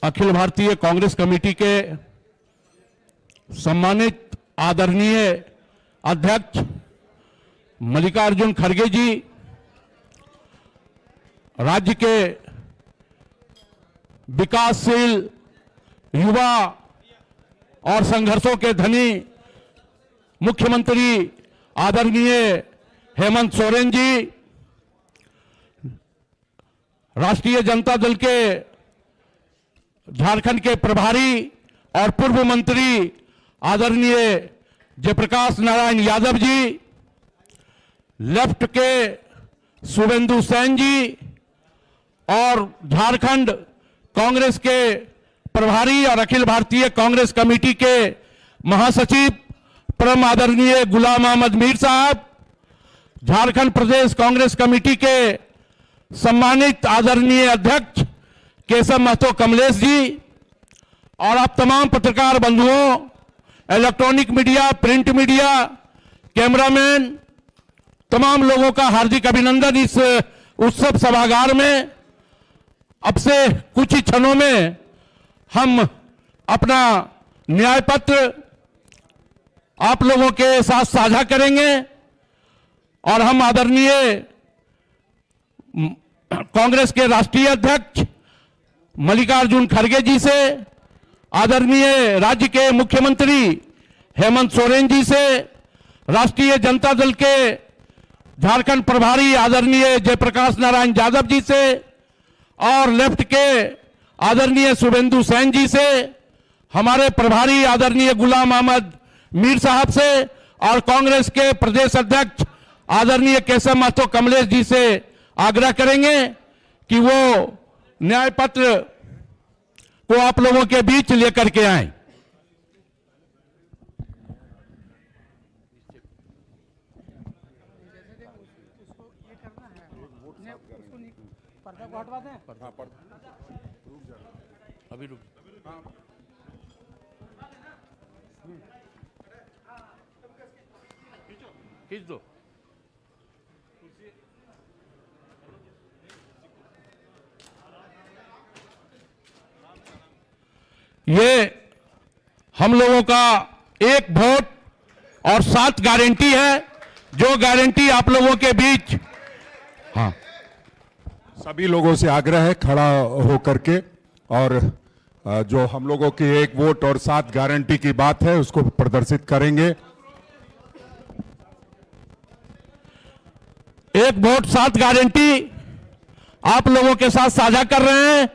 Akhil Bharatiya Congress committee के सम्मानित आदरणीय अध्यक्ष मल्लिकार्जुन खड़गे जी, राज्य के विकासशील युवा और संघर्षों के धनी मुख्यमंत्री आदरणीय हेमंत सोरेन जी, राष्ट्रीय जनता दल के झारखंड के प्रभारी और पूर्व मंत्री आदरणीय जयप्रकाश नारायण यादव जी, लेफ्ट के शुभेंदु सेन जी और झारखंड कांग्रेस के प्रभारी और अखिल भारतीय कांग्रेस कमेटी के महासचिव परम आदरणीय गुलाम अहमद मीर साहब, झारखंड प्रदेश कांग्रेस कमेटी के सम्मानित आदरणीय अध्यक्ष केशव महतो कमलेश जी, और आप तमाम पत्रकार बंधुओं, electronic media, print media, cameraman, तमाम लोगों का हार्दिक अभिनंदन। इस उत्सव सभागार में अब से कुछ ही क्षणों में हम अपना न्याय पत्र आप लोगों के साथ साझा करेंगे और हम आदरणीय कांग्रेस के राष्ट्रीय अध्यक्ष मल्लिकार्जुन खड़गे जी से, आदरणीय राज्य के मुख्यमंत्री हेमंत सोरेन जी से, राष्ट्रीय जनता दल के झारखंड प्रभारी आदरणीय जयप्रकाश नारायण यादव जी से और लेफ्ट के आदरणीय शुभेंदु सेन जी से, हमारे प्रभारी आदरणीय गुलाम अहमद मीर साहब से और कांग्रेस के प्रदेश अध्यक्ष आदरणीय केशव महतो कमलेश जी से आग्रह करेंगे कि वो न्याय पत्र को आप लोगों के बीच लेकर के आए। अभी रुक, खींच दो। ये हम लोगों का एक वोट और 7 गारंटी है, जो गारंटी आप लोगों के बीच, हाँ, सभी लोगों से आग्रह है खड़ा होकर के, और जो हम लोगों की एक वोट और 7 गारंटी की बात है उसको प्रदर्शित करेंगे। एक वोट 7 गारंटी आप लोगों के साथ साझा कर रहे हैं।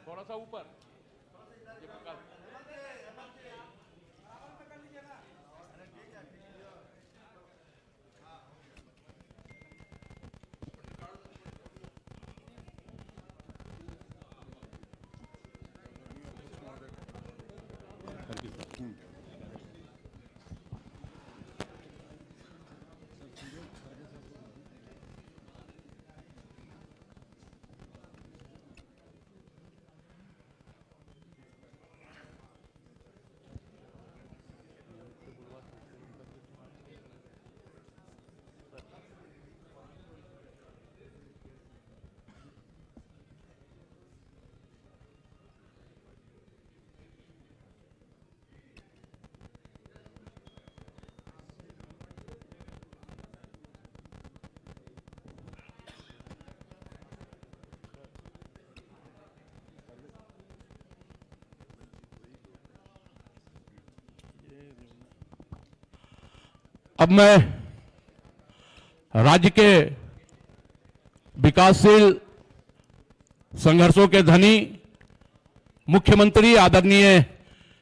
थोड़ा सा ऊपर, अब मैं राज्य के विकासशील संघर्षों के धनी मुख्यमंत्री आदरणीय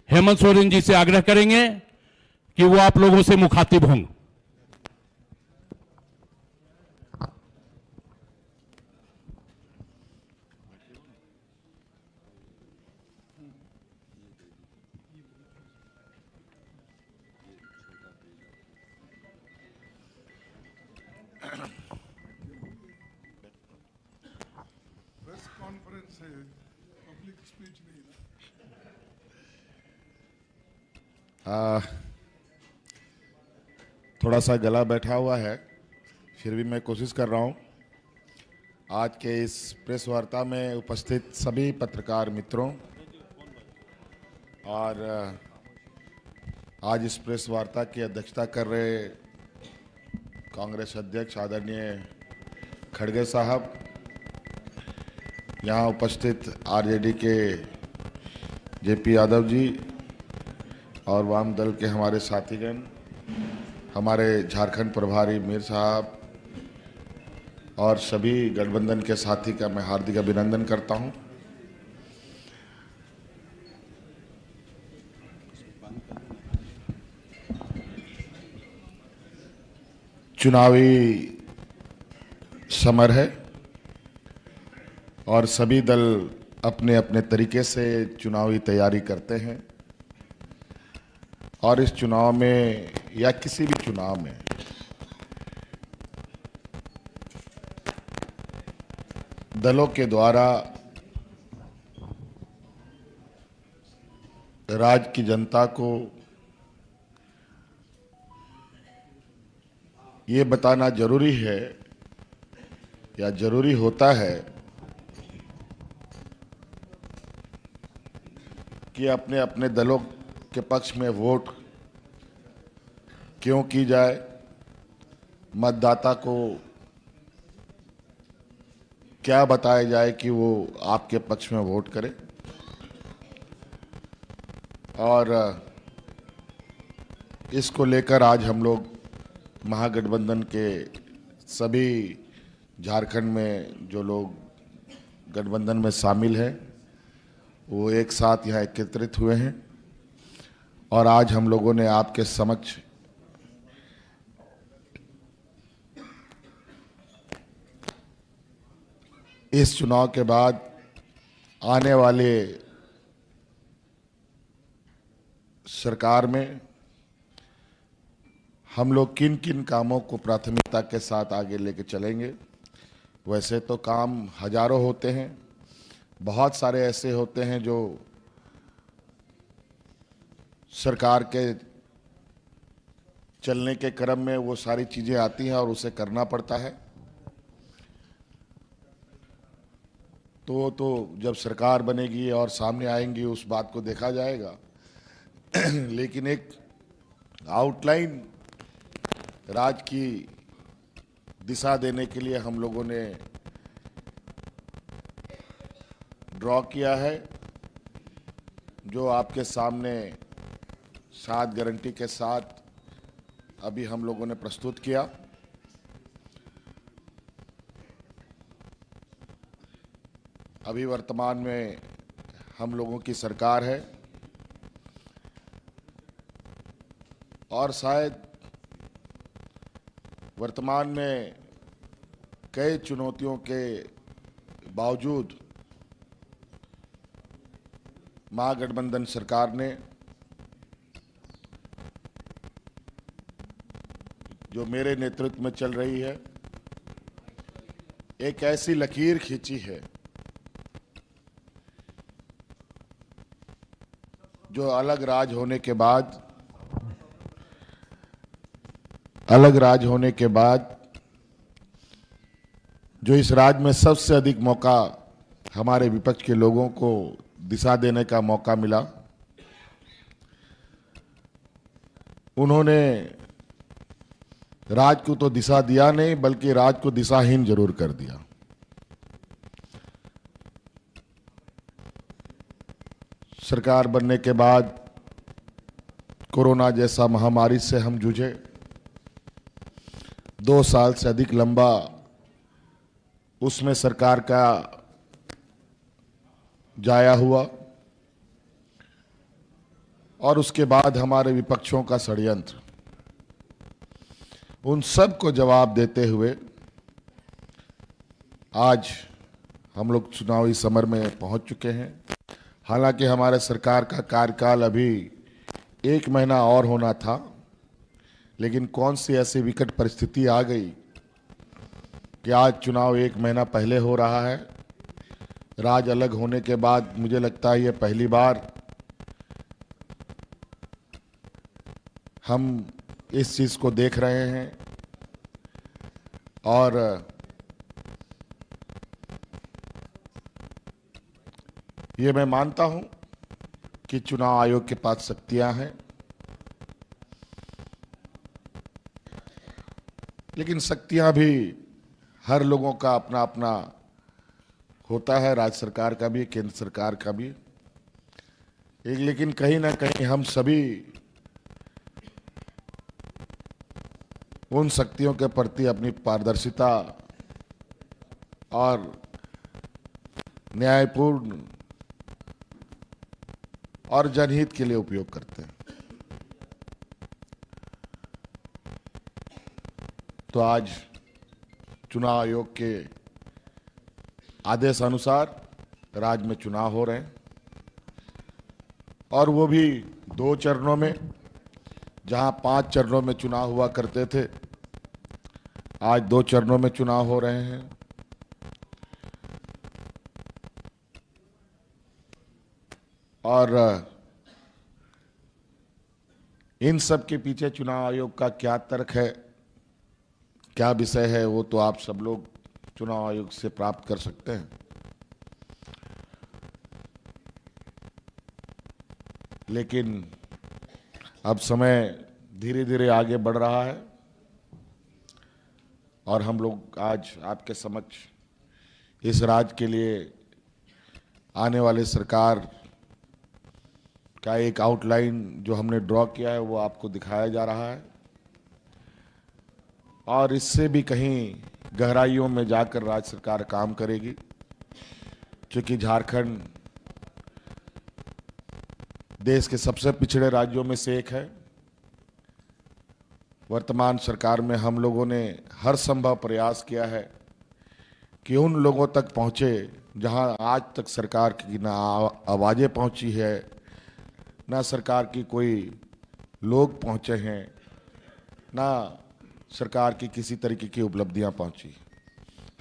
हेमंत सोरेन जी से आग्रह करेंगे कि वो आप लोगों से मुखातिब होंगे। कॉन्फ्रेंस है, पब्लिक स्पीच नहीं है। आ, थोड़ा सा गला बैठा हुआ है, फिर भी मैं कोशिश कर रहा हूँ। आज के इस प्रेस वार्ता में उपस्थित सभी पत्रकार मित्रों और आज इस प्रेस वार्ता की अध्यक्षता कर रहे कांग्रेस अध्यक्ष आदरणीय खड़गे साहब, यहाँ उपस्थित आरजेडी के जेपी यादव जी और वाम दल के हमारे साथीगण, हमारे झारखंड प्रभारी मीर साहब और सभी गठबंधन के साथी का मैं हार्दिक अभिनंदन करता हूं। चुनावी समर है और सभी दल अपने अपने तरीके से चुनावी तैयारी करते हैं और इस चुनाव में या किसी भी चुनाव में दलों के द्वारा राज्य की जनता को ये बताना जरूरी है या जरूरी होता है कि अपने अपने दलों के पक्ष में वोट क्यों की जाए, मतदाता को क्या बताया जाए कि वो आपके पक्ष में वोट करे। और इसको लेकर आज हम लोग महागठबंधन के सभी झारखंड में जो लोग गठबंधन में शामिल हैं वो एक साथ यहाँ एकत्रित हुए हैं और आज हम लोगों ने आपके समक्ष इस चुनाव के बाद आने वाले सरकार में हम लोग किन किन कामों को प्राथमिकता के साथ आगे लेके चलेंगे। वैसे तो काम हजारों होते हैं, बहुत सारे ऐसे होते हैं जो सरकार के चलने के क्रम में वो सारी चीज़ें आती हैं और उसे करना पड़ता है। तो जब सरकार बनेगी और सामने आएंगी उस बात को देखा जाएगा लेकिन एक आउटलाइन राज्य की दिशा देने के लिए हम लोगों ने ड्रॉ किया है, जो आपके सामने 7 गारंटी के साथ अभी हम लोगों ने प्रस्तुत किया। अभी वर्तमान में हम लोगों की सरकार है और शायद वर्तमान में कई चुनौतियों के बावजूद महागठबंधन सरकार ने जो मेरे नेतृत्व में चल रही है एक ऐसी लकीर खींची है जो अलग राज होने के बाद जो इस राज्य में सबसे अधिक मौका हमारे विपक्ष के लोगों को दिशा देने का मौका मिला, उन्होंने राज्य को तो दिशा दिया नहीं बल्कि राज्य को दिशाहीन जरूर कर दिया। सरकार बनने के बाद कोरोना जैसा महामारी से हम जूझे, 2 साल से अधिक लंबा उसमें सरकार का जाया हुआ और उसके बाद हमारे विपक्षों का षड्यंत्र, उन सब को जवाब देते हुए आज हम लोग चुनावी समर में पहुंच चुके हैं। हालांकि हमारे सरकार का कार्यकाल अभी 1 महीना और होना था, लेकिन कौन सी ऐसी विकट परिस्थिति आ गई कि आज चुनाव 1 महीना पहले हो रहा है। राज्य अलग होने के बाद मुझे लगता है ये पहली बार हम इस चीज को देख रहे हैं और ये मैं मानता हूं कि चुनाव आयोग के पास शक्तियां हैं, लेकिन शक्तियां भी हर लोगों का अपना अपना होता है, राज्य सरकार का भी, केंद्र सरकार का भी। लेकिन कहीं ना कहीं हम सभी उन शक्तियों के प्रति अपनी पारदर्शिता और न्यायपूर्ण और जनहित के लिए उपयोग करते हैं। तो आज चुनाव आयोग के आदेश अनुसार राज्य में चुनाव हो रहे हैं और वो भी 2 चरणों में। जहां 5 चरणों में चुनाव हुआ करते थे, आज 2 चरणों में चुनाव हो रहे हैं। और इन सब के पीछे चुनाव आयोग का क्या तर्क है, क्या विषय है, वो तो आप सब लोग चुनाव आयोग से प्राप्त कर सकते हैं। लेकिन अब समय धीरे धीरे आगे बढ़ रहा है और हम लोग आज आपके समक्ष इस राज्य के लिए आने वाले सरकार का एक आउटलाइन जो हमने ड्रॉ किया है वो आपको दिखाया जा रहा है और इससे भी कहीं गहराइयों में जाकर राज्य सरकार काम करेगी, क्योंकि झारखंड देश के सबसे पिछड़े राज्यों में से एक है। वर्तमान सरकार में हम लोगों ने हर संभव प्रयास किया है कि उन लोगों तक पहुंचे जहां आज तक सरकार की ना आवाजें पहुंची है, ना सरकार की कोई लोग पहुंचे हैं, ना सरकार की किसी तरीके की उपलब्धियां पहुंची।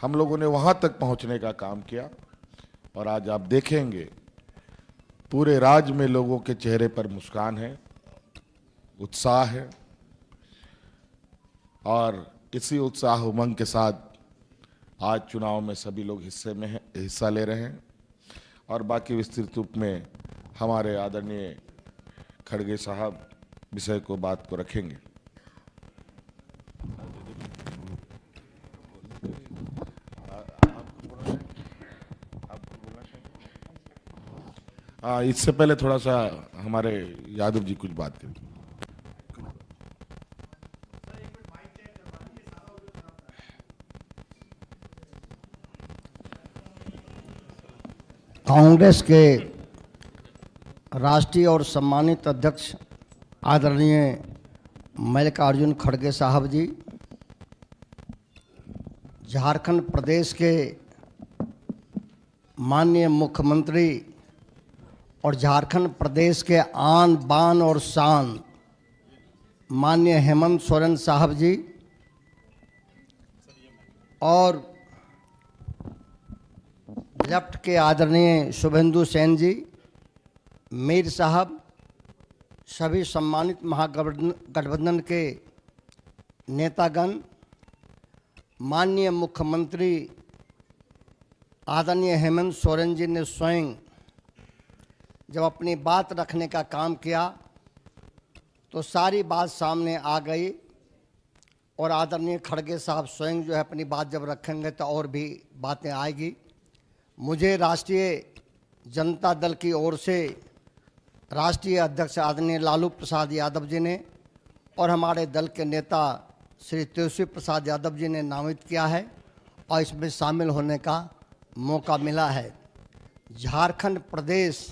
हम लोगों ने वहां तक पहुंचने का काम किया और आज आप देखेंगे पूरे राज्य में लोगों के चेहरे पर मुस्कान है, उत्साह है और इसी उत्साह उमंग के साथ आज चुनाव में सभी लोग हिस्सा ले रहे हैं और बाकी विस्तृत रूप में हमारे आदरणीय खड़गे साहब विषय को बात को रखेंगे। इससे पहले थोड़ा सा हमारे यादव जी कुछ बात करें। कांग्रेस के राष्ट्रीय और सम्मानित अध्यक्ष आदरणीय मल्लिकार्जुन खड़गे साहब जी, झारखंड प्रदेश के माननीय मुख्यमंत्री और झारखंड प्रदेश के आन बान और शान माननीय हेमंत सोरेन साहब जी और लेफ्ट के आदरणीय शुभेंदु सेन जी, मीर साहब, सभी सम्मानित महागठबंधन के नेतागण, माननीय मुख्यमंत्री आदरणीय हेमंत सोरेन जी ने स्वयं जब अपनी बात रखने का काम किया तो सारी बात सामने आ गई और आदरणीय खड़गे साहब स्वयं जो है अपनी बात जब रखेंगे तो और भी बातें आएगी। मुझे राष्ट्रीय जनता दल की ओर से राष्ट्रीय अध्यक्ष आदरणीय लालू प्रसाद यादव जी ने और हमारे दल के नेता श्री तेजस्वी प्रसाद यादव जी ने नामित किया है और इसमें शामिल होने का मौका मिला है। झारखंड प्रदेश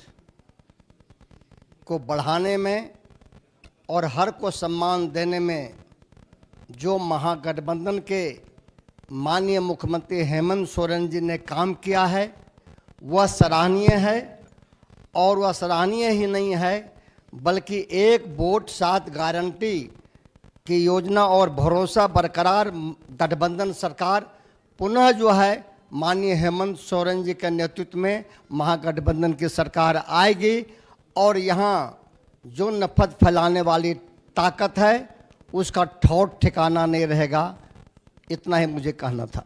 को बढ़ाने में और हर को सम्मान देने में जो महागठबंधन के माननीय मुख्यमंत्री हेमंत सोरेन जी ने काम किया है वह सराहनीय है और वह सराहनीय ही नहीं है बल्कि 1 वोट 7 गारंटी की योजना और भरोसा बरकरार गठबंधन सरकार पुनः जो है माननीय हेमंत सोरेन जी के नेतृत्व में महागठबंधन की सरकार आएगी और यहाँ जो नफरत फैलाने वाली ताकत है उसका ठौर ठिकाना नहीं रहेगा। इतना ही मुझे कहना था।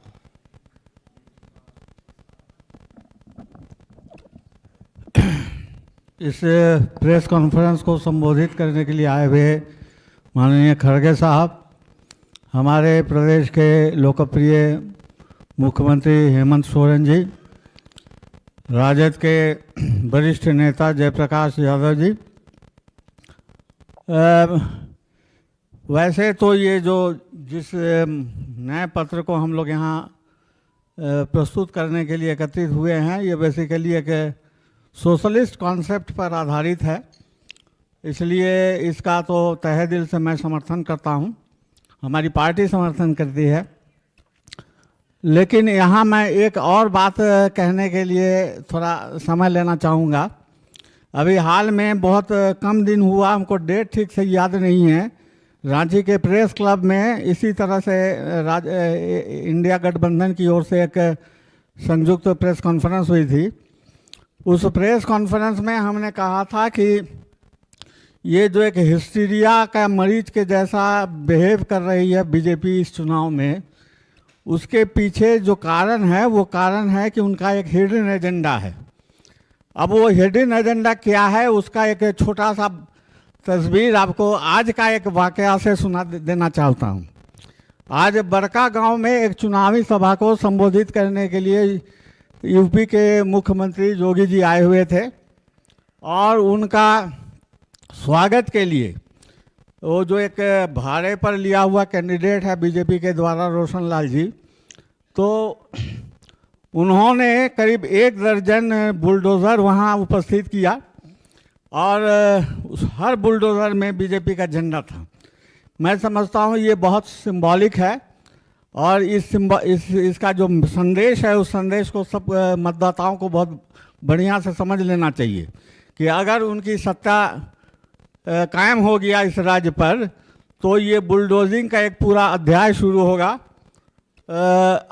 इस प्रेस कॉन्फ्रेंस को संबोधित करने के लिए आए हुए माननीय खड़गे साहब, हमारे प्रदेश के लोकप्रिय मुख्यमंत्री हेमंत सोरेन जी, राजद के वरिष्ठ नेता जयप्रकाश यादव जी, वैसे तो ये जो जिस नए पत्र को हम लोग यहाँ प्रस्तुत करने के लिए एकत्रित हुए हैं, ये बेसिकली एक सोशलिस्ट कॉन्सेप्ट पर आधारित है, इसलिए इसका तो तहे दिल से मैं समर्थन करता हूँ, हमारी पार्टी समर्थन करती है। लेकिन यहाँ मैं एक और बात कहने के लिए थोड़ा समय लेना चाहूँगा। अभी हाल में बहुत कम दिन हुआ, हमको डेट ठीक से याद नहीं है, रांची के प्रेस क्लब में इसी तरह से इंडिया गठबंधन की ओर से एक संयुक्त प्रेस कॉन्फ्रेंस हुई थी। उस प्रेस कॉन्फ्रेंस में हमने कहा था कि ये जो एक हिस्टीरिया का मरीज के जैसा बिहेव कर रही है बीजेपी इस चुनाव में, उसके पीछे जो कारण है वो कारण है कि उनका एक हिडन एजेंडा है। अब वो हिडन एजेंडा क्या है, उसका एक छोटा सा तस्वीर आपको आज का एक वाकया से सुना देना चाहता हूँ। आज बड़का गांव में एक चुनावी सभा को संबोधित करने के लिए यूपी के मुख्यमंत्री योगी जी आए हुए थे और उनका स्वागत के लिए वो जो एक भाड़े पर लिया हुआ कैंडिडेट है बीजेपी के द्वारा, रोशन लाल जी, तो उन्होंने करीब 1 दर्जन बुलडोज़र वहाँ उपस्थित किया और उस हर बुलडोज़र में बीजेपी का झंडा था। मैं समझता हूँ ये बहुत सिंबॉलिक है और इसका जो संदेश है उस संदेश को सब मतदाताओं को बहुत बढ़िया से समझ लेना चाहिए कि अगर उनकी सत्ता कायम हो गया इस राज्य पर तो ये बुलडोजिंग का एक पूरा अध्याय शुरू होगा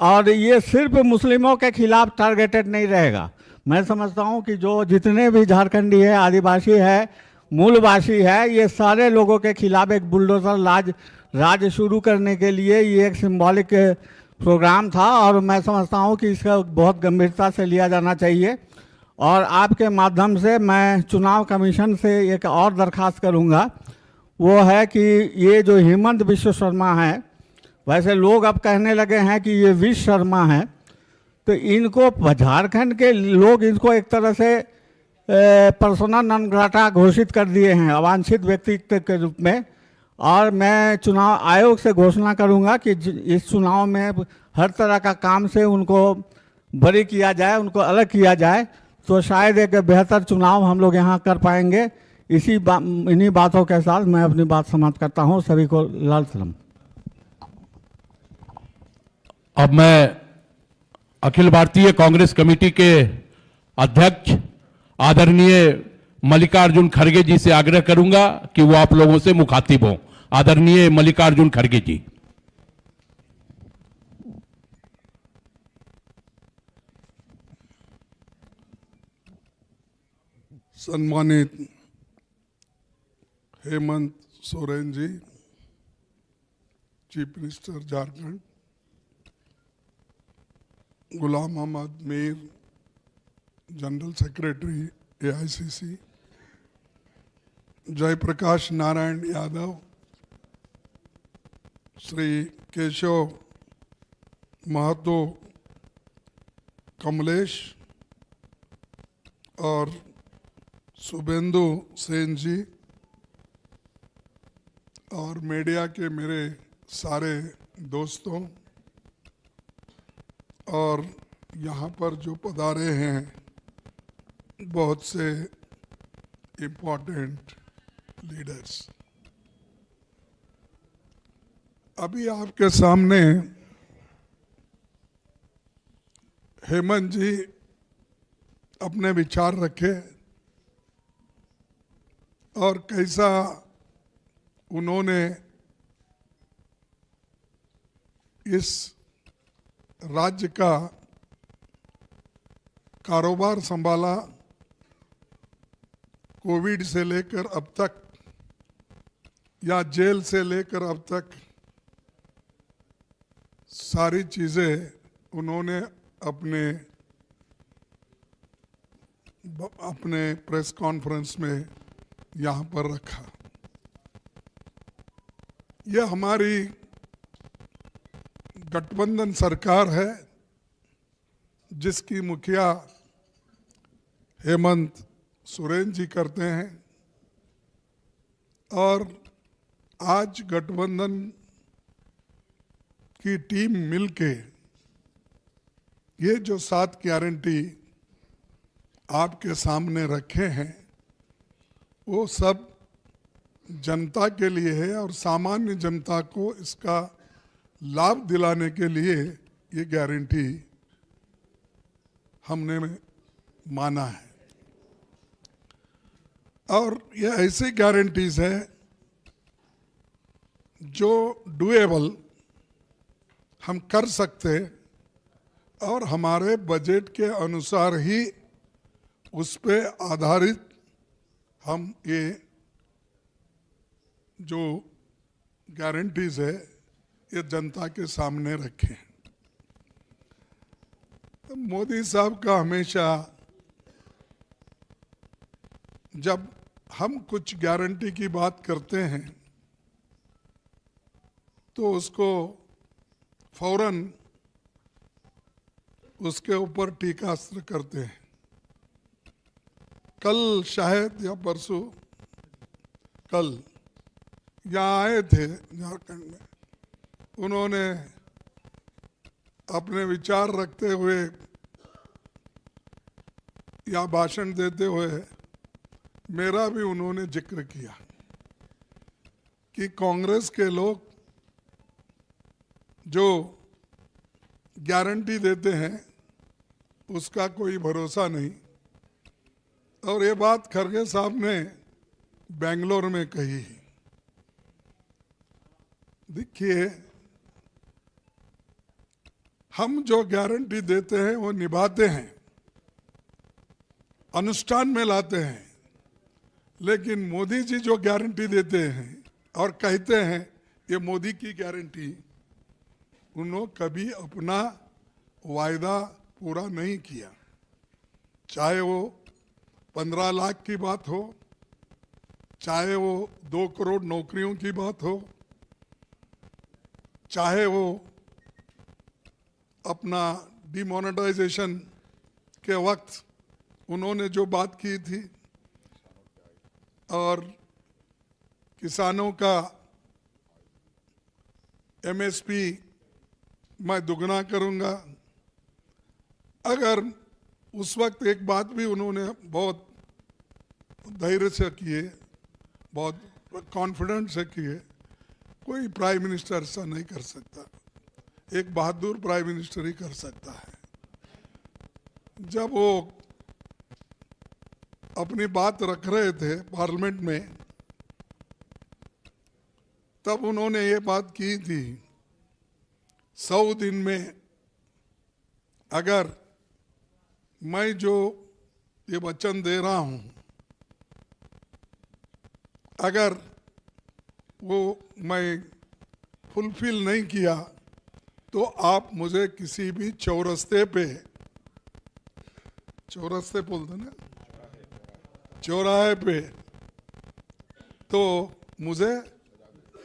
और ये सिर्फ मुस्लिमों के खिलाफ टारगेटेड नहीं रहेगा। मैं समझता हूँ कि जो जितने भी झारखंडी है, आदिवासी है, मूलवासी है, ये सारे लोगों के खिलाफ एक बुलडोजर राज शुरू करने के लिए ये एक सिंबॉलिक प्रोग्राम था और मैं समझता हूँ कि इसका बहुत गंभीरता से लिया जाना चाहिए। और आपके माध्यम से मैं चुनाव कमीशन से एक और दरख्वास्त करूँगा, वो है कि ये जो हेमंत बिश्व शर्मा है, वैसे लोग अब कहने लगे हैं कि ये विश्व शर्मा है, तो इनको झारखंड के लोग इनको एक तरह से पर्सोना नॉन ग्राटा घोषित कर दिए हैं, अवांछित व्यक्ति के रूप में। और मैं चुनाव आयोग से घोषणा करूंगा कि इस चुनाव में हर तरह का काम से उनको बरी किया जाए, उनको अलग किया जाए, तो शायद एक बेहतर चुनाव हम लोग यहाँ कर पाएंगे। इन्हीं बातों के साथ मैं अपनी बात समाप्त करता हूँ। सभी को लाल सलाम। अब मैं अखिल भारतीय कांग्रेस कमेटी के अध्यक्ष आदरणीय मल्लिकार्जुन खड़गे जी से आग्रह करूंगा कि वो आप लोगों से मुखातिब हों। आदरणीय मल्लिकार्जुन खड़गे जी। सम्मानित Hemant Soren ji, chief minister Jharkhand, Ghulam Mohammad Mir, general secretary AICC, Jayaprakash Narayan Yadav, Shri Keshav Mahto, Kamlesh और शुभेंदु सेन जी और मीडिया के मेरे सारे दोस्तों और यहाँ पर जो पधारे हैं बहुत से इम्पोर्टेंट लीडर्स, अभी आपके सामने हेमंत जी अपने विचार रखे और कैसा उन्होंने इस राज्य का कारोबार संभाला, कोविड से लेकर अब तक या जेल से लेकर अब तक सारी चीजें उन्होंने अपने प्रेस कॉन्फ्रेंस में यहाँ पर रखा। यह हमारी गठबंधन सरकार है जिसकी मुखिया हेमंत सोरेन जी करते हैं, और आज गठबंधन की टीम मिलके ये जो 7 गारंटी आपके सामने रखे हैं वो सब जनता के लिए है और सामान्य जनता को इसका लाभ दिलाने के लिए ये गारंटी हमने माना है। और ये ऐसी गारंटीज है जो डुएबल हम कर सकते और हमारे बजट के अनुसार ही उस पे आधारित हम ये जो गारंटीज है ये जनता के सामने रखें। तो मोदी साहब का हमेशा जब हम कुछ गारंटी की बात करते हैं तो उसको फौरन उसके ऊपर टीकास्त्र करते हैं। कल शायद या परसों कल यहाँ आए थे झारखंड में, उन्होंने अपने विचार रखते हुए या भाषण देते हुए मेरा भी उन्होंने जिक्र किया कि कांग्रेस के लोग जो गारंटी देते हैं उसका कोई भरोसा नहीं। और ये बात खरगे साहब ने बेंगलोर में कही। देखिए, हम जो गारंटी देते हैं वो निभाते हैं, अनुष्ठान में लाते हैं, लेकिन मोदी जी जो गारंटी देते हैं और कहते हैं ये मोदी की गारंटी, उन्होंने कभी अपना वायदा पूरा नहीं किया। चाहे वो 15 लाख की बात हो, चाहे वो 2 करोड़ नौकरियों की बात हो, चाहे वो अपना डिमोनेटाइजेशन के वक्त उन्होंने जो बात की थी और किसानों का एमएसपी मैं दुगना करूंगा। अगर उस वक्त एक बात भी उन्होंने बहुत धैर्य से किए, बहुत कॉन्फिडेंस से किए, कोई प्राइम मिनिस्टर ऐसा नहीं कर सकता। एक बहादुर प्राइम मिनिस्टर ही कर सकता है। जब वो अपनी बात रख रहे थे पार्लियामेंट में, तब उन्होंने ये बात की थी 100 दिन में अगर मैं जो ये वचन दे रहा हूं, अगर वो मैं फुलफिल नहीं किया तो आप मुझे किसी भी चौरस्ते पे, चौरस्ते बोलते ना, चौराहे पे, तो मुझे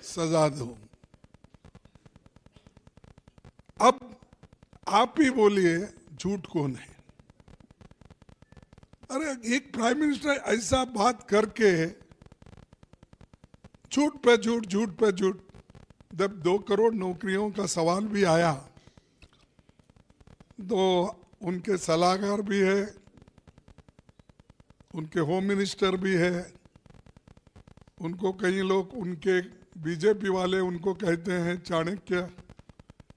सजा दो। अब आप ही बोलिए झूठ कौन है? अरे एक प्राइम मिनिस्टर ऐसा बात करके झूठ पे झूठ, झूठ पे झूठ। जब 2 करोड़ नौकरियों का सवाल भी आया तो उनके सलाहकार भी है, उनके होम मिनिस्टर भी है, उनको कई लोग, उनके बीजेपी वाले उनको कहते हैं चाणक्य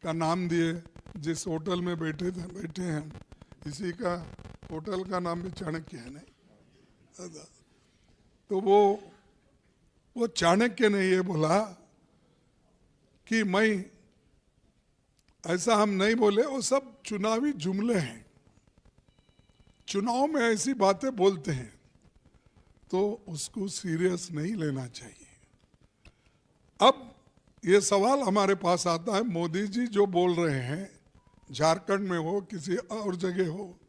का नाम दिए, जिस होटल में बैठे हैं इसी का होटल का नाम भी चाणक्य है नहीं। तो वो चाणक्य ने ये बोला कि मैं, ऐसा हम नहीं बोले, वो सब चुनावी जुमले हैं। चुनाव में ऐसी बातें बोलते हैं तो उसको सीरियस नहीं लेना चाहिए। अब ये सवाल हमारे पास आता है, मोदी जी जो बोल रहे हैं, झारखंड में हो किसी और जगह हो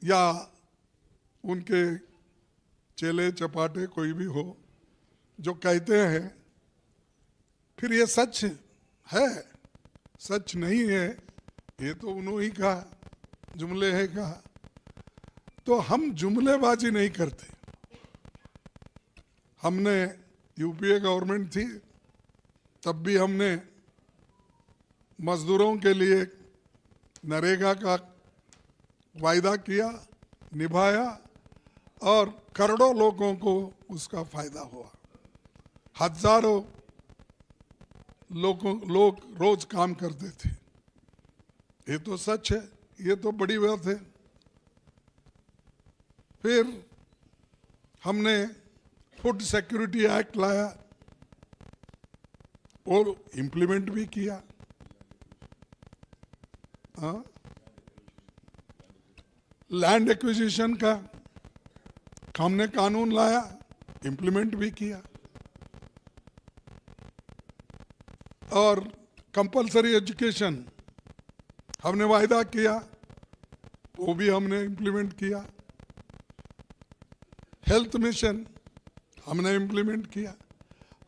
या उनके चेले चपाटे कोई भी हो, जो कहते हैं, फिर ये सच है सच नहीं है, ये तो उन्होंने कहा, जुमले है कहा। तो हम जुमलेबाजी नहीं करते। हमने यूपीए गवर्नमेंट थी, तब भी हमने मजदूरों के लिए नरेगा का वायदा किया, निभाया और करोड़ों लोगों को उसका फायदा हुआ। हजारों लोग रोज काम करते थे। ये तो सच है, ये तो बड़ी बात है। फिर हमने फूड सिक्योरिटी एक्ट लाया और इम्प्लीमेंट भी किया। लैंड एक्विजिशन का हमने कानून लाया, इम्प्लीमेंट भी किया। और कंपलसरी एजुकेशन हमने वायदा किया, वो भी हमने इम्प्लीमेंट किया। हेल्थ मिशन हमने इम्प्लीमेंट किया।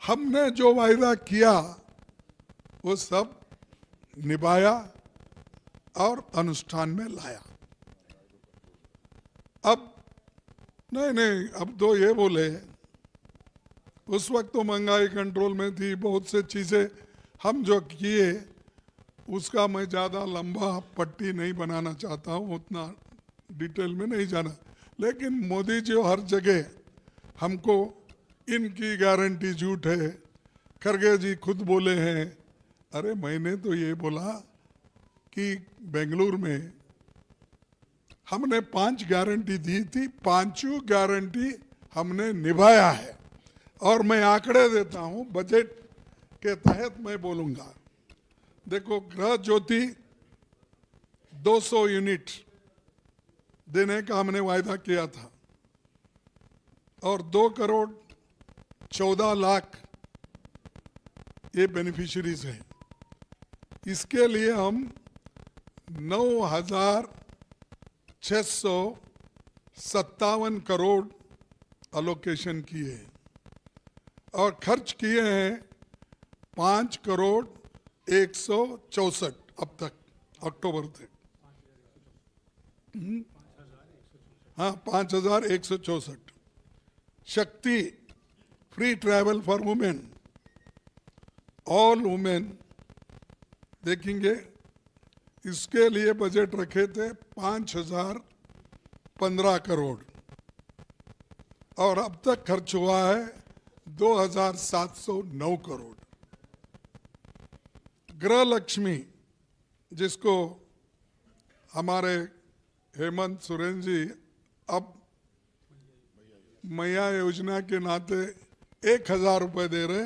हमने जो वायदा किया वो सब निभाया और अनुष्ठान में लाया। अब नहीं, अब तो ये बोले, उस वक्त तो महंगाई कंट्रोल में थी, बहुत से चीजें हम जो किए उसका मैं ज़्यादा लंबा पट्टी नहीं बनाना चाहता हूँ, उतना डिटेल में नहीं जाना। लेकिन मोदी जी हर जगह हमको इनकी गारंटी झूठ है। खरगे जी खुद बोले हैं, अरे मैंने तो ये बोला कि बेंगलुरु में हमने 5 गारंटी दी थी, 5 गारंटी हमने निभाया है। और मैं आंकड़े देता हूँ, बजट के तहत मैं बोलूँगा। देखो, गृह ज्योति 200 यूनिट देने का हमने वायदा किया था और 2,14,00,000 ये बेनिफिशियरीज हैं। इसके लिए हम 9,657 करोड़ अलोकेशन किए हैं और खर्च किए हैं 5,164 अब तक, अक्टूबर तक। हाँ, 5,164। शक्ति free travel for women, all women देखेंगे, इसके लिए बजट रखे थे 5,015 करोड़ और अब तक खर्च हुआ है 2,709 करोड़। गृह लक्ष्मी, जिसको हमारे हेमंत सोरेन जी अब मैया योजना के नाते 1,000 रुपए दे रहे,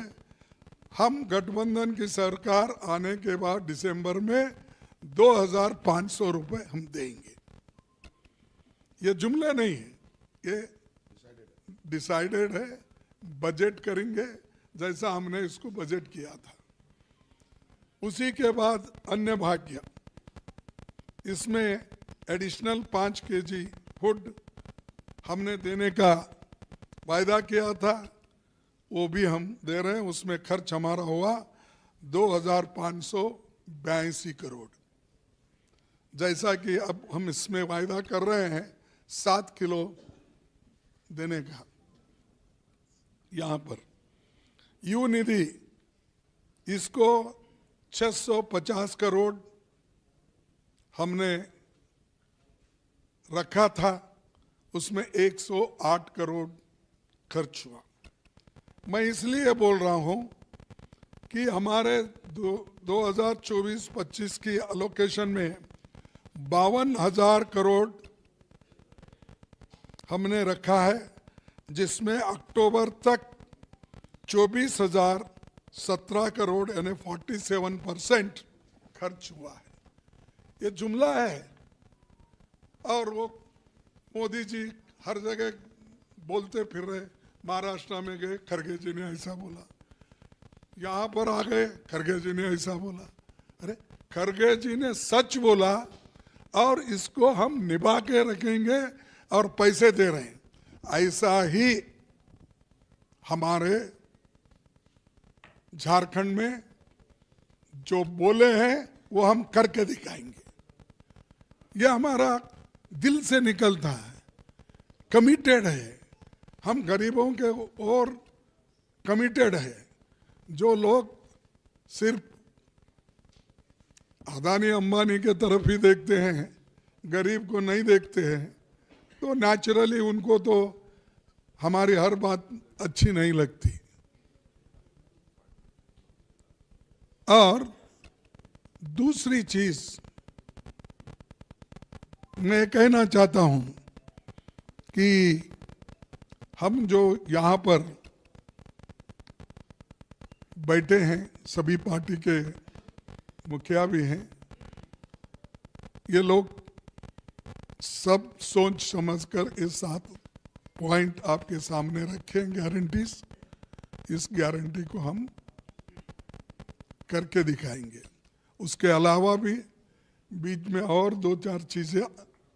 हम गठबंधन की सरकार आने के बाद दिसंबर में 2,500 रुपए हम देंगे। ये जुमले नहीं है, ये डिसाइडेड है। बजट करेंगे जैसा हमने इसको बजट किया था। उसी के बाद अन्य भाग्य, इसमें एडिशनल 5 केजी फूड हमने देने का वायदा किया था, वो भी हम दे रहे हैं। उसमें खर्च हमारा हुआ 2,582 करोड़। जैसा कि अब हम इसमें वायदा कर रहे हैं 7 किलो देने का। यहाँ पर यू निधि, इसको 650 करोड़ हमने रखा था, उसमें 108 करोड़ खर्च हुआ। मैं इसलिए बोल रहा हूं कि हमारे 2024-25 की एलोकेशन में 52,000 करोड़ हमने रखा है, जिसमें अक्टूबर तक 24,017 करोड़ यानी 47% खर्च हुआ है। ये जुमला है और वो मोदी जी हर जगह बोलते फिर रहे महाराष्ट्र में गए, खरगे जी ने ऐसा बोला, यहाँ पर आ गए, खरगे जी ने ऐसा बोला। अरे खरगे जी ने सच बोला और इसको हम निभा के रखेंगे और पैसे दे रहे हैं। ऐसा ही हमारे झारखंड में जो बोले हैं वो हम करके दिखाएंगे। यह हमारा दिल से निकलता है, कमिटेड है, हम गरीबों के और कमिटेड है। जो लोग सिर्फ अदानी अंबानी के तरफ ही देखते हैं, गरीब को नहीं देखते हैं, तो नेचुरली उनको तो हमारी हर बात अच्छी नहीं लगती। और दूसरी चीज मैं कहना चाहता हूं कि हम जो यहाँ पर बैठे हैं, सभी पार्टी के मुखिया भी हैं, ये लोग सब सोच समझकर ये 7 पॉइंट आपके सामने रखे हैं, गारंटीज। इस गारंटी को हम करके दिखाएंगे। उसके अलावा भी बीच में और 2-4 चीजें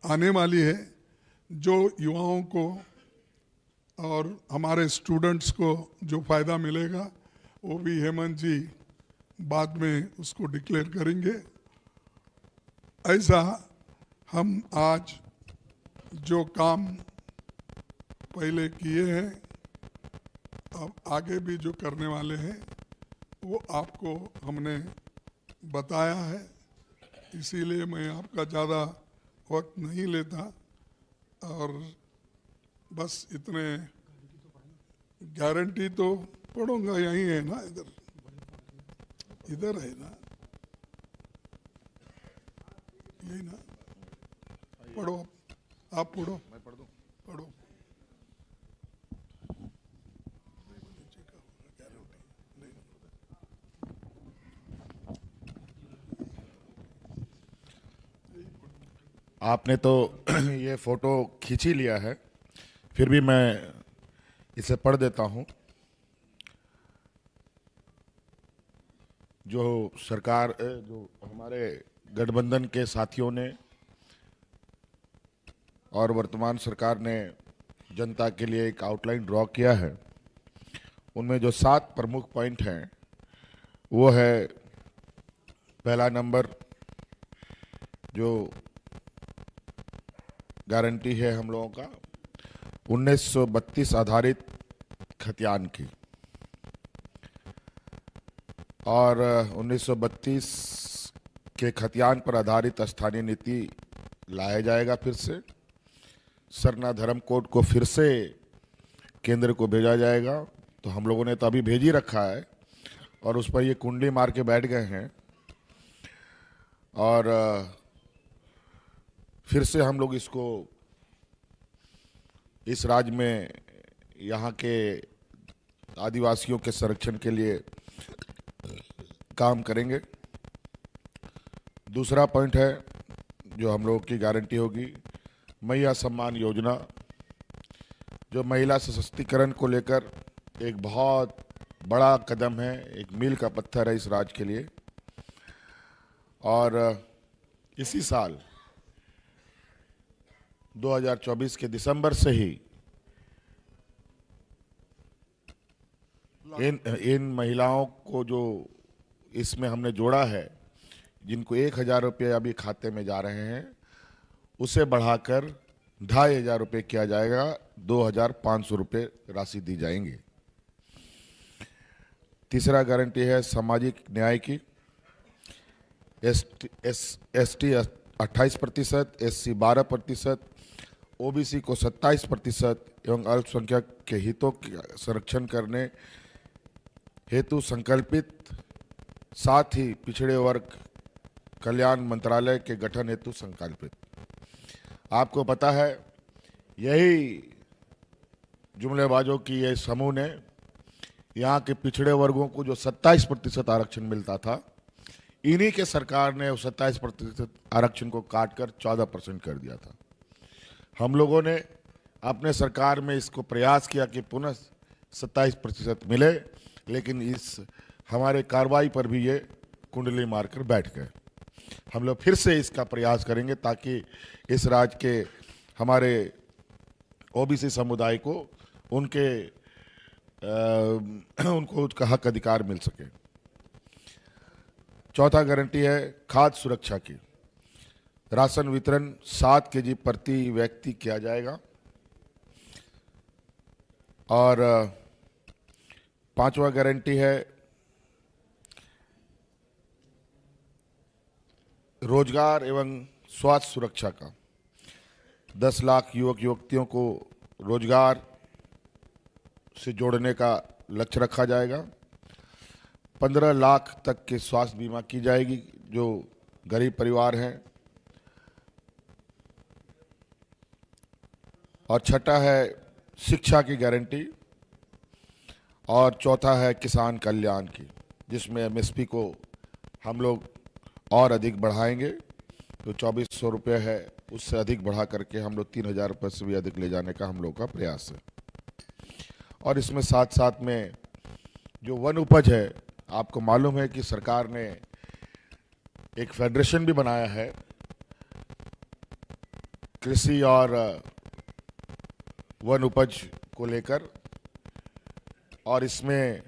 आने वाली है जो युवाओं को और हमारे स्टूडेंट्स को जो फायदा मिलेगा, वो भी हेमंत जी बाद में उसको डिक्लेयर करेंगे। ऐसा हम आज जो काम पहले किए हैं, अब आगे भी जो करने वाले हैं, वो आपको हमने बताया है। इसीलिए मैं आपका ज़्यादा वक्त नहीं लेता और बस इतने गारंटी तो पढ़ूंगा, यहीं है ना, इधर है ना, यही ना, पढ़ो आप पढ़ो, मैं पढ़ दूं, पढ़ो। आपने तो ये फोटो खींच ही लिया है, फिर भी मैं इसे पढ़ देता हूं। जो सरकार, जो हमारे गठबंधन के साथियों ने और वर्तमान सरकार ने जनता के लिए एक आउटलाइन ड्रॉ किया है, उनमें जो 7 प्रमुख पॉइंट हैं वो है, पहला नंबर जो गारंटी है हम लोगों का 1932 आधारित खतियान की, और 1932 के खतियान पर आधारित स्थानीय नीति लाया जाएगा। फिर से सरना धर्म कोड को फिर से केंद्र को भेजा जाएगा। तो हम लोगों ने तो अभी भेज ही रखा है और उस पर ये कुंडली मार के बैठ गए हैं, और फिर से हम लोग इसको इस राज्य में यहाँ के आदिवासियों के संरक्षण के लिए काम करेंगे। दूसरा पॉइंट है जो हम लोगों की गारंटी होगी, मैया सम्मान योजना, जो महिला सशक्तिकरण को लेकर एक बहुत बड़ा कदम है, एक मील का पत्थर है इस राज्य के लिए। और इसी साल 2024 के दिसंबर से ही इन महिलाओं को जो इसमें हमने जोड़ा है, जिनको 1000 रुपये अभी खाते में जा रहे हैं, उसे बढ़ाकर 2500 रुपये किया जाएगा, 2500 रुपये राशि दी जाएंगी। तीसरा गारंटी है सामाजिक न्याय की, एसटी 28%, एससी 12%, ओबीसी को 27% एवं अल्पसंख्यक के हितों के संरक्षण करने हेतु संकल्पित, साथ ही पिछड़े वर्ग कल्याण मंत्रालय के गठन हेतु संकल्पित। आपको पता है, यही जुमलेबाजों की ये समूह ने यहाँ के पिछड़े वर्गों को जो 27% आरक्षण मिलता था, इन्हीं के सरकार ने उस 27% आरक्षण को काटकर 14% कर दिया था। हम लोगों ने अपने सरकार में इसको प्रयास किया कि पुनः 27% मिले, लेकिन इस हमारे कार्रवाई पर भी ये कुंडली मारकर बैठ गए। हम लोग फिर से इसका प्रयास करेंगे ताकि इस राज्य के हमारे ओबीसी समुदाय को उनको उसका हक अधिकार मिल सके। चौथा गारंटी है खाद्य सुरक्षा की। राशन वितरण 7 केजी प्रति व्यक्ति किया जाएगा। और पांचवा गारंटी है रोजगार एवं स्वास्थ्य सुरक्षा का। 10 लाख युवक युवतियों को रोजगार से जोड़ने का लक्ष्य रखा जाएगा। 15 लाख तक के स्वास्थ्य बीमा की जाएगी जो गरीब परिवार हैं। और छठा है शिक्षा की गारंटी। और चौथा है किसान कल्याण की, जिसमें एमएसपी को हम लोग और अधिक बढ़ाएंगे। तो 2400 रुपये है, उससे अधिक बढ़ा करके हम लोग 3000 रुपये से भी अधिक ले जाने का हम लोग का प्रयास है। और इसमें साथ साथ में जो वन उपज है, आपको मालूम है कि सरकार ने एक फेडरेशन भी बनाया है कृषि और वन उपज को लेकर। और इसमें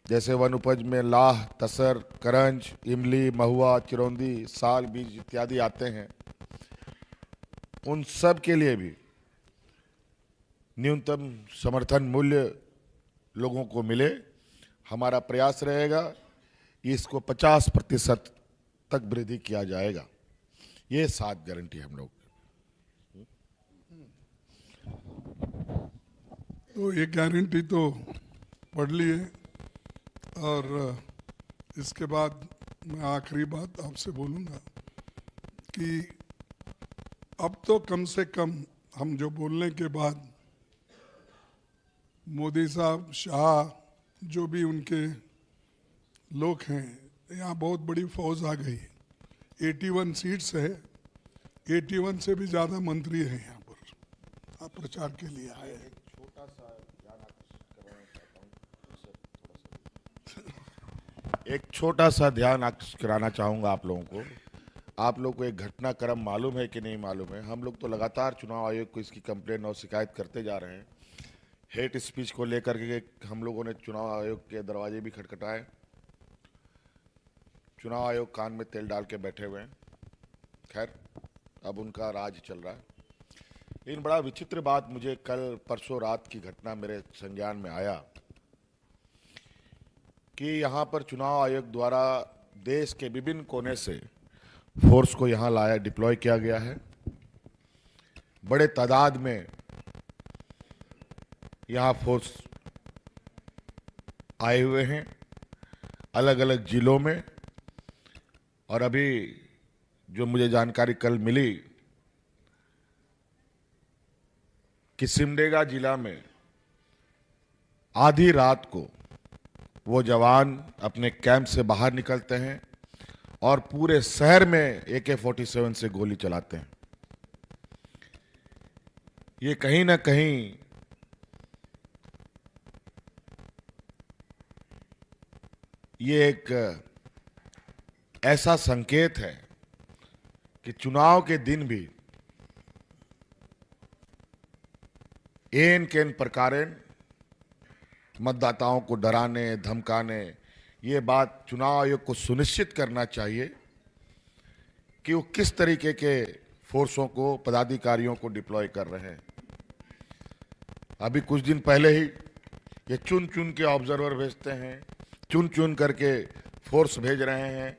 जैसे वन उपज में लाह, तसर, करंज, इमली, महुआ, चिरौंदी, साग बीज इत्यादि आते हैं, उन सब के लिए भी न्यूनतम समर्थन मूल्य लोगों को मिले। हमारा प्रयास रहेगा इसको 50% तक वृद्धि किया जाएगा। ये 7 गारंटी हम लोग। तो ये गारंटी तो पढ़ ली है, और इसके बाद मैं आखिरी बात आपसे बोलूँगा कि अब तो कम से कम हम जो बोलने के बाद मोदी साहब, शाह, जो भी उनके लोग हैं, यहाँ बहुत बड़ी फौज आ गई। 81 सीट्स है, 81 से भी ज़्यादा मंत्री हैं यहाँ पर। आप प्रचार के लिए आए हैं। एक छोटा सा ध्यान आकर्षित कराना चाहूँगा आप लोगों को। आप लोग को एक घटनाक्रम मालूम है कि नहीं मालूम है? हम लोग तो लगातार चुनाव आयोग को इसकी कंप्लेन और शिकायत करते जा रहे हैं। हेट स्पीच को लेकर के हम लोगों ने चुनाव आयोग के दरवाजे भी खटखटाए। चुनाव आयोग कान में तेल डाल के बैठे हुए हैं। खैर, अब उनका राज चल रहा है। लेकिन बड़ा विचित्र बात मुझे कल परसों रात की घटना मेरे संज्ञान में आया कि यहाँ पर चुनाव आयोग द्वारा देश के विभिन्न कोने से फोर्स को यहाँ लाया, डिप्लॉय किया गया है। बड़े तादाद में यहाँ फोर्स आए हुए हैं अलग अलग जिलों में। और अभी जो मुझे जानकारी कल मिली कि सिमडेगा जिला में आधी रात को वो जवान अपने कैंप से बाहर निकलते हैं और पूरे शहर में AK-47 से गोली चलाते हैं। ये कहीं ना कहीं ये एक ऐसा संकेत है कि चुनाव के दिन भी एन केन प्रकारेण मतदाताओं को डराने, धमकाने, ये बात चुनाव आयोग को सुनिश्चित करना चाहिए कि वो किस तरीके के फोर्सों को, पदाधिकारियों को डिप्लॉय कर रहे हैं। अभी कुछ दिन पहले ही ये चुन चुन के ऑब्जर्वर भेजते हैं, चुन चुन करके फोर्स भेज रहे हैं।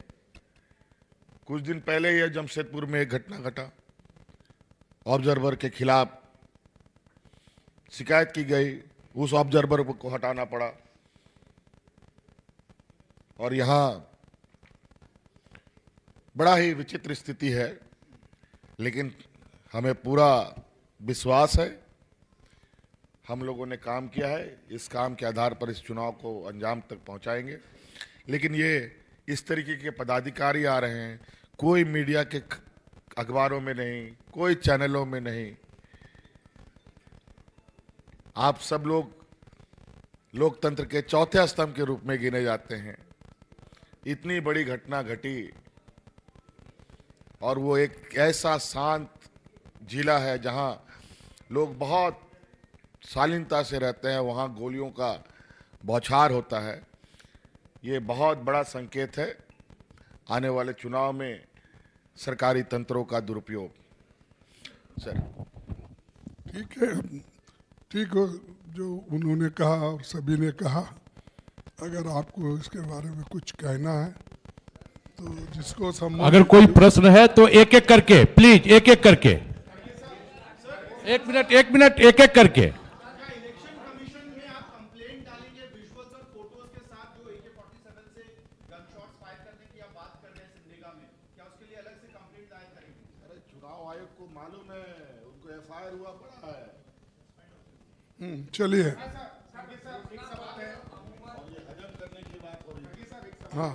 कुछ दिन पहले ही जमशेदपुर में एक घटना घटा, ऑब्जर्वर के खिलाफ शिकायत की गई, उस ऑब्जर्वर को हटाना पड़ा। और यहाँ बड़ा ही विचित्र स्थिति है, लेकिन हमें पूरा विश्वास है हम लोगों ने काम किया है। इस काम के आधार पर इस चुनाव को अंजाम तक पहुंचाएंगे। लेकिन ये इस तरीके के पदाधिकारी आ रहे हैं, कोई मीडिया के अखबारों में नहीं, कोई चैनलों में नहीं। आप सब लोग लोकतंत्र के चौथे स्तंभ के रूप में गिने जाते हैं। इतनी बड़ी घटना घटी और वो एक ऐसा शांत जिला है जहां लोग बहुत शालीनता से रहते हैं, वहां गोलियों का बौछार होता है। ये बहुत बड़ा संकेत है आने वाले चुनाव में सरकारी तंत्रों का दुरुपयोग। सर ठीक है, ठीक हो जो उन्होंने कहा और सभी ने कहा। अगर आपको इसके बारे में कुछ कहना है तो जिसको संबोधित अगर कोई प्रश्न है तो एक एक करके प्लीज, एक एक करके, एक मिनट एक एक करके। चुनाव आयोग को मालूम है, उनको एफआईआर हुआ पड़ा है। चलिए। हाँ,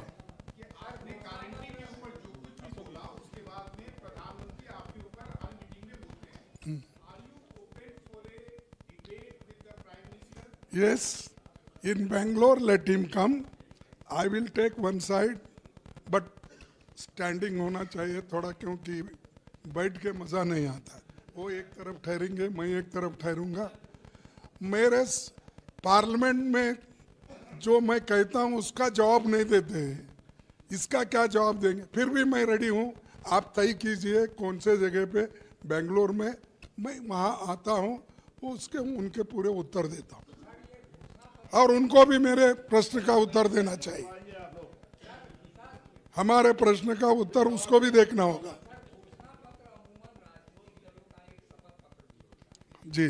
yes, in Bangalore let him come. I will take one side, but standing होना चाहिए थोड़ा, क्योंकि बैठ के मज़ा नहीं आता। वो एक तरफ ठहरेंगे, मैं एक तरफ ठहरूंगा। मेरे पार्लियामेंट में जो मैं कहता हूँ उसका जवाब नहीं देते हैं, इसका क्या जवाब देंगे? फिर भी मैं रेडी हूँ, आप तय कीजिए कौन से जगह पे बेंगलोर में मैं वहाँ आता हूँ, उसके उनके पूरे उत्तर देता हूँ और उनको भी मेरे प्रश्न का उत्तर देना चाहिए। हमारे प्रश्न का उत्तर उसको भी देखना होगा। जी,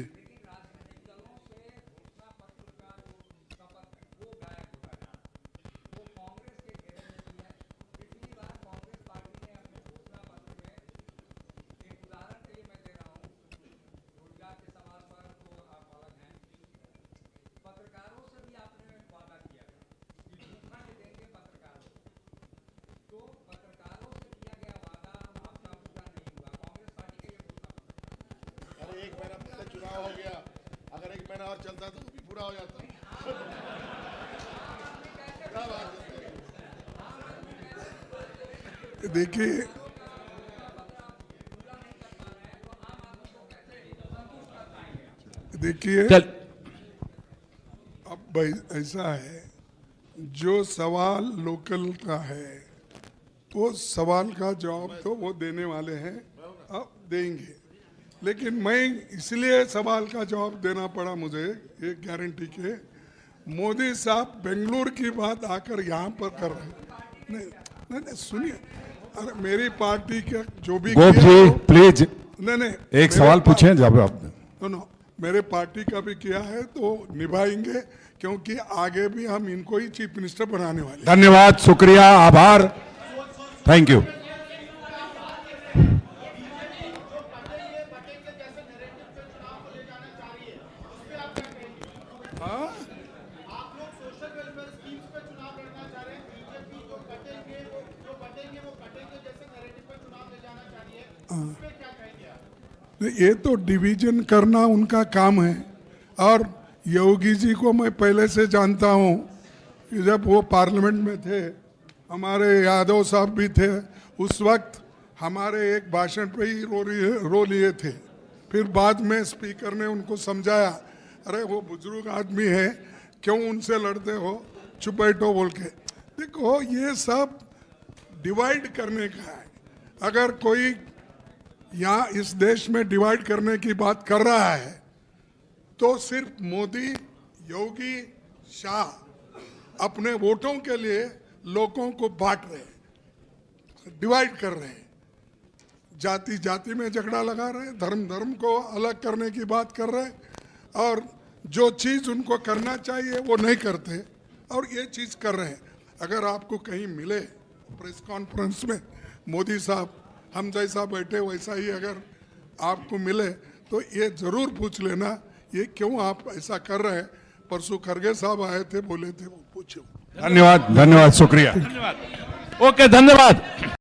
एक महीना पहले चुनाव हो गया, अगर एक महीना और चलता तो भी पूरा हो जाता। देखिए चल अब भाई ऐसा है, जो सवाल लोकल का है वो सवाल का जवाब तो वो देने वाले हैं, अब देंगे। लेकिन मैं इसलिए सवाल का जवाब देना पड़ा मुझे एक गारंटी के, मोदी साहब बेंगलुरु की बात आकर यहाँ पर कर रहे हैं। नहीं नहीं सुनिए, अरे मेरी पार्टी के जो भी गोप जी प्लीज नहीं एक सवाल पूछें जब आप। नो, मेरे पार्टी का भी किया है तो निभाएंगे, क्योंकि आगे भी हम इनको ही चीफ मिनिस्टर बनाने वाले। धन्यवाद, शुक्रिया, आभार, थैंक यू। ये तो डिवीजन करना उनका काम है, और योगी जी को मैं पहले से जानता हूँ कि जब वो पार्लियामेंट में थे, हमारे यादव साहब भी थे, उस वक्त हमारे एक भाषण पे ही रो लिए थे। फिर बाद में स्पीकर ने उनको समझाया, अरे वो बुजुर्ग आदमी है, क्यों उनसे लड़ते हो, चुप बैठो बोल के। देखो ये सब डिवाइड करने का है। अगर कोई यहाँ इस देश में डिवाइड करने की बात कर रहा है तो सिर्फ मोदी, योगी, शाह अपने वोटों के लिए लोगों को बांट रहे हैं, डिवाइड कर रहे हैं, जाति जाति में झगड़ा लगा रहे हैं, धर्म धर्म को अलग करने की बात कर रहे हैं, और जो चीज़ उनको करना चाहिए वो नहीं करते और ये चीज़ कर रहे हैं। अगर आपको कहीं मिले प्रेस कॉन्फ्रेंस में मोदी साहब हम जैसा बैठे वैसा ही अगर आपको मिले तो ये ज़रूर पूछ लेना, ये क्यों आप ऐसा कर रहे हैं। परसों खरगे साहब आए थे, बोले थे, वो पूछो। धन्यवाद, धन्यवाद, शुक्रिया। ओके, धन्यवाद।